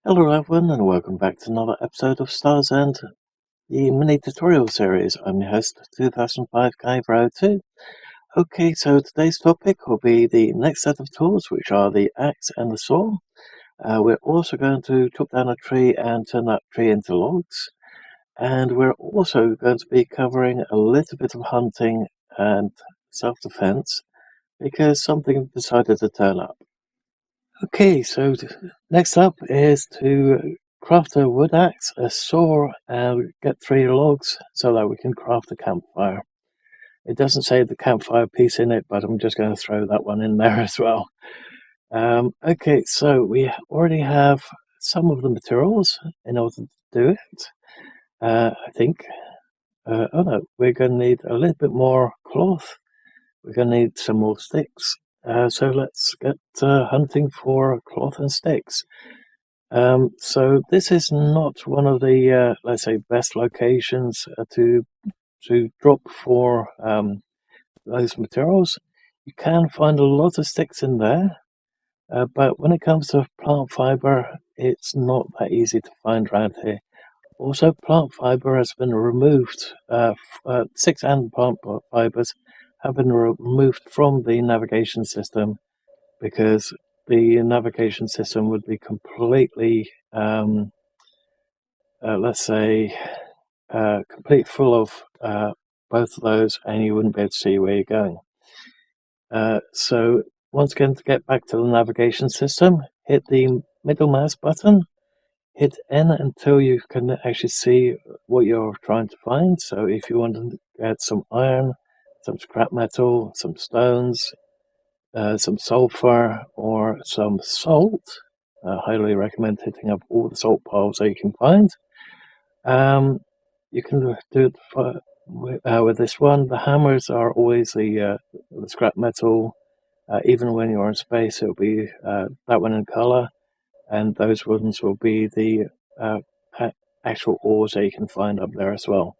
Hello everyone and welcome back to another episode of Stars and the mini tutorial series. I'm your host 2005 Guy 2. Okay, so today's topic will be the next set of tools, which are the axe and the saw. We're also going to chop down a tree and turn that tree into logs. And we're also going to be covering a little bit of hunting and self-defense because something decided to turn up. Okay, so next up is to craft a wood axe, a saw, and get 3 logs so that we can craft a campfire. It doesn't say the campfire piece in it, but I'm just going to throw that one in there as well. Okay, so we already have some of the materials in order to do it. I think. Oh no, we're going to need a little bit more cloth. We're going to need some more sticks. So let's get hunting for cloth and sticks. So this is not one of the, let's say, best locations to drop for those materials. You can find a lot of sticks in there, but when it comes to plant fiber, it's not that easy to find around here. Also, plant fiber has been removed, sticks and plant fibers have been removed from the navigation system because the navigation system would be completely let's say, complete full of both of those, and you wouldn't be able to see where you're going. So once again, to get back to the navigation system, hit the middle mouse button, hit N until you can actually see what you're trying to find. So if you want to get some iron, some scrap metal, some stones, some sulfur, or some salt, I highly recommend hitting up all the salt piles that you can find. You can do it with this one. The hammers are always the scrap metal. Even when you're in space, it'll be that one in color, and those ones will be the uh, actual ores that you can find up there as well.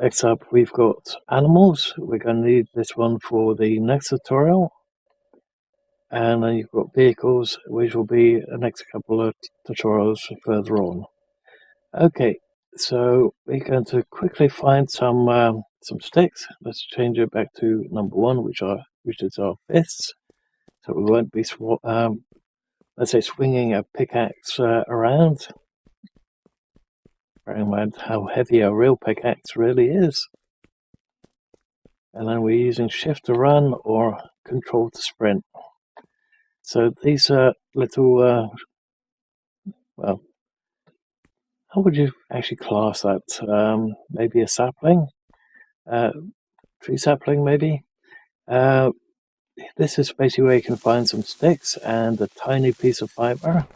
Next up, we've got animals. We're going to need this one for the next tutorial. And then you've got vehicles, which will be the next couple of tutorials further on. Okay, so we're going to quickly find some sticks. Let's change it back to number 1, which is our fists. So we won't be let's say swinging a pickaxe around. Bearing in mind how heavy a real pickaxe really is. And then we're using shift to run or control to sprint. So these are little, well, how would you actually class that? Maybe a sapling? Tree sapling, maybe? This is basically where you can find some sticks and a tiny piece of fiber.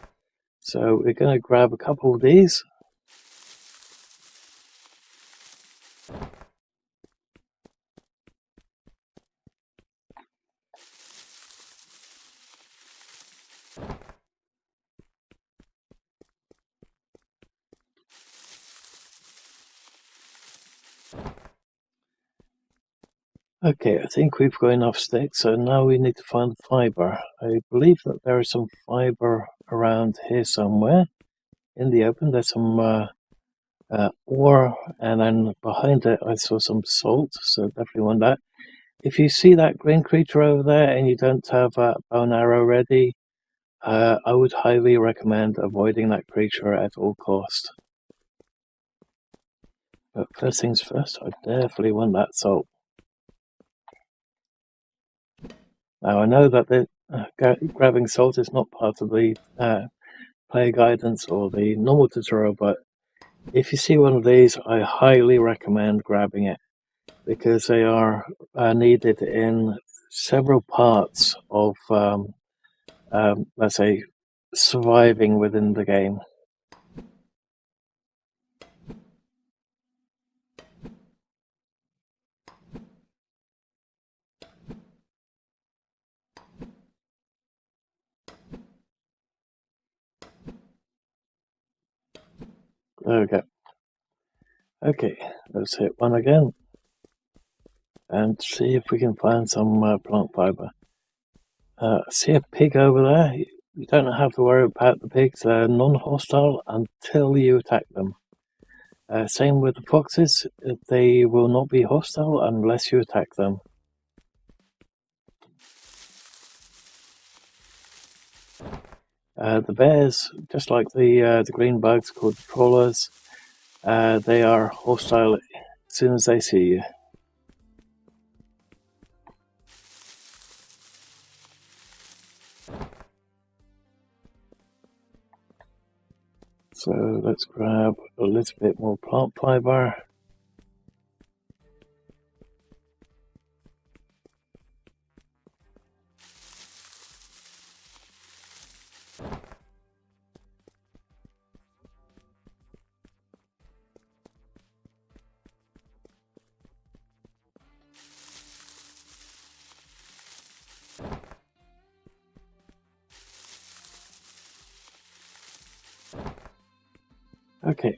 So we're going to grab a couple of these. Okay, I think we've got enough sticks, so now we need to find fiber. I believe that there is some fiber around here somewhere in the open. There's some ore, and then behind it I saw some salt, so definitely want that. If you see that green creature over there and you don't have a bow and arrow ready, I would highly recommend avoiding that creature at all cost. But first things first, I definitely want that salt. Now I know that grabbing salt is not part of the player guidance or the normal tutorial, but if you see one of these, I highly recommend grabbing it because they are needed in several parts of, let's say, surviving within the game. There we go. Okay, let's hit one again and see if we can find some plant fiber. See a pig over there? You don't have to worry about the pigs. They're non-hostile until you attack them. Same with the foxes. They will not be hostile unless you attack them. The bears, just like the green bugs called the trawlers, they are hostile as soon as they see you. So let's grab a little bit more plant fiber. Okay.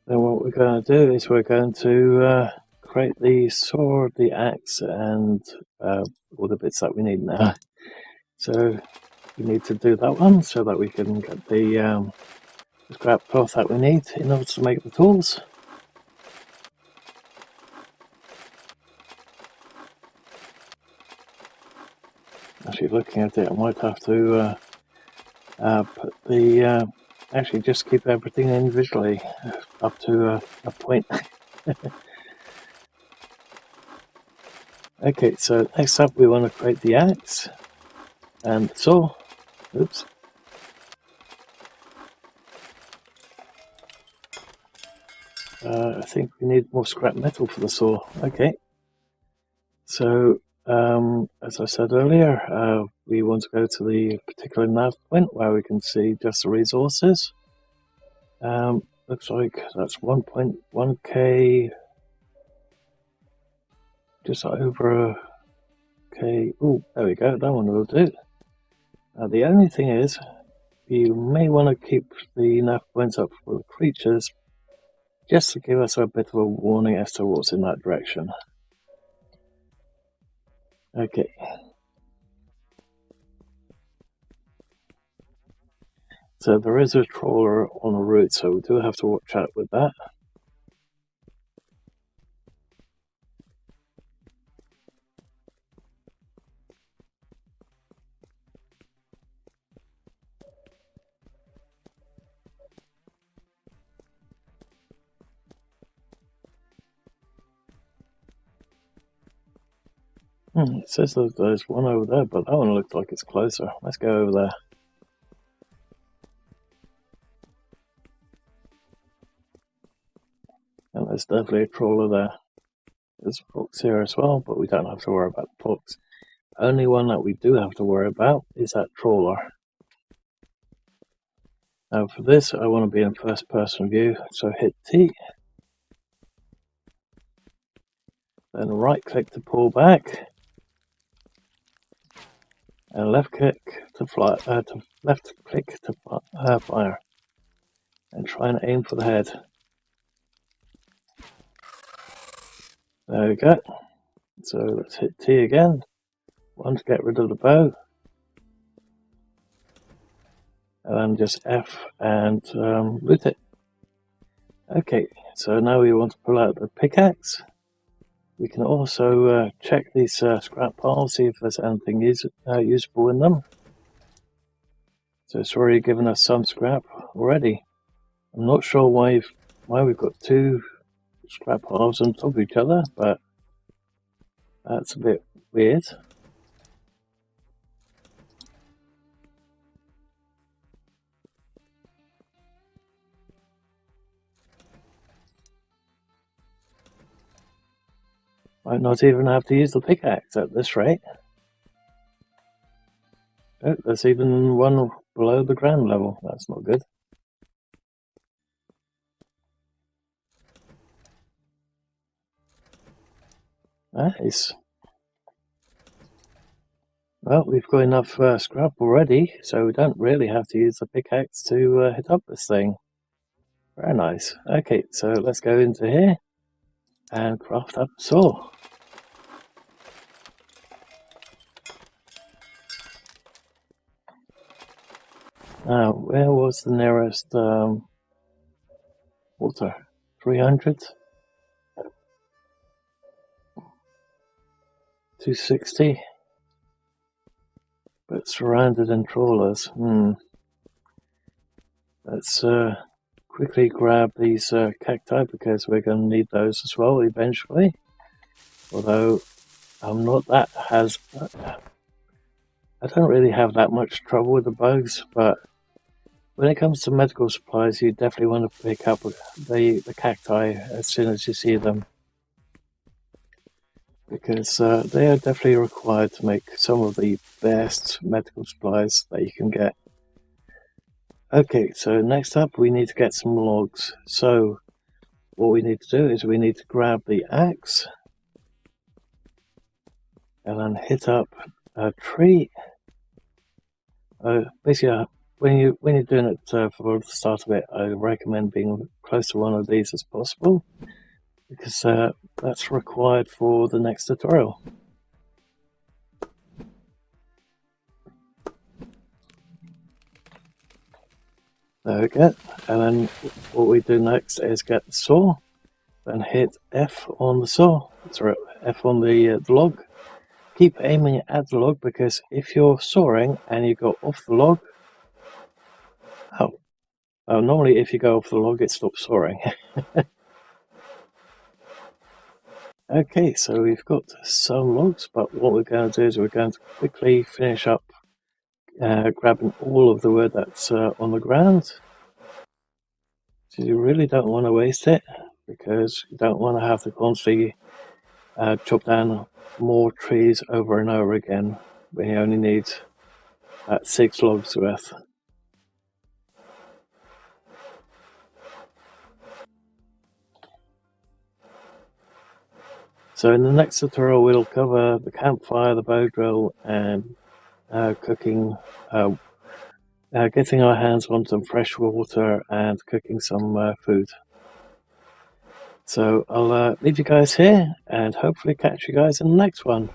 Then what we're going to do is we're going to create the sword, the axe, and all the bits that we need now. So we need to do that one so that we can get the scrap cloth that we need in order to make the tools. Actually, looking at it, I might have to put the actually just keep everything individually up to a point. Okay, so next up we want to create the axe and the saw. Oops. I think we need more scrap metal for the saw. Okay. So, as I said earlier, we want to go to the particular nav point where we can see just the resources. Looks like that's 1.1k, just over a k. Oh, there we go, that one will do. The only thing is, you may want to keep the nav points up for the creatures, just to give us a bit of a warning as to what's in that direction. Okay. So there is a trawler on the route, so we do have to watch out with that. It says that there's one over there, but that one looks like it's closer. Let's go over there. And there's definitely a trawler there. There's a fox here as well, but we don't have to worry about the fox. Only one that we do have to worry about is that trawler. Now for this, I want to be in first person view, so hit T. Then right click to pull back. And left click to fly, left click to fire. And try and aim for the head. There we go. So let's hit T again. One to get rid of the bow. And then just F and loot it. Okay, so now we want to pull out the pickaxe. We can also check these scrap piles, see if there's anything usable in them. So it's already given us some scrap already. I'm not sure why we've got two scrap piles on top of each other, but that's a bit weird. Might not even have to use the pickaxe at this rate. Oh, there's even one below the ground level. That's not good. Nice. Well, we've got enough scrap already, so we don't really have to use the pickaxe to hit up this thing. Very nice. Okay, so let's go into here and craft up a saw. Now, where was the nearest water? 300? 260? But surrounded in trawlers. Let's quickly grab these cacti because we're going to need those as well eventually. Although I'm not that I don't really have that much trouble with the bugs, but when it comes to medical supplies, you definitely want to pick up the cacti as soon as you see them, because they are definitely required to make some of the best medical supplies that you can get. Okay, so next up we need to get some logs. So what we need to do is we need to grab the axe and then hit up a tree. Basically, when you're doing it for the start of it, I recommend being close to one of these as possible, because that's required for the next tutorial. There we go. And then what we do next is get the saw, then hit F on the saw, sorry, F on the log. Keep aiming at the log, because if you're sawing and you go off the log, normally if you go off the log it stops sawing. Okay, so we've got some logs, but what we're going to do is we're going to quickly finish up grabbing all of the wood that's on the ground. So you really don't want to waste it, because you don't want to have to constantly chop down more trees over and over again when you only need 6 logs worth. So in the next tutorial we'll cover the campfire, the bow drill, and cooking, getting our hands on some fresh water and cooking some food. So I'll leave you guys here and hopefully catch you guys in the next one.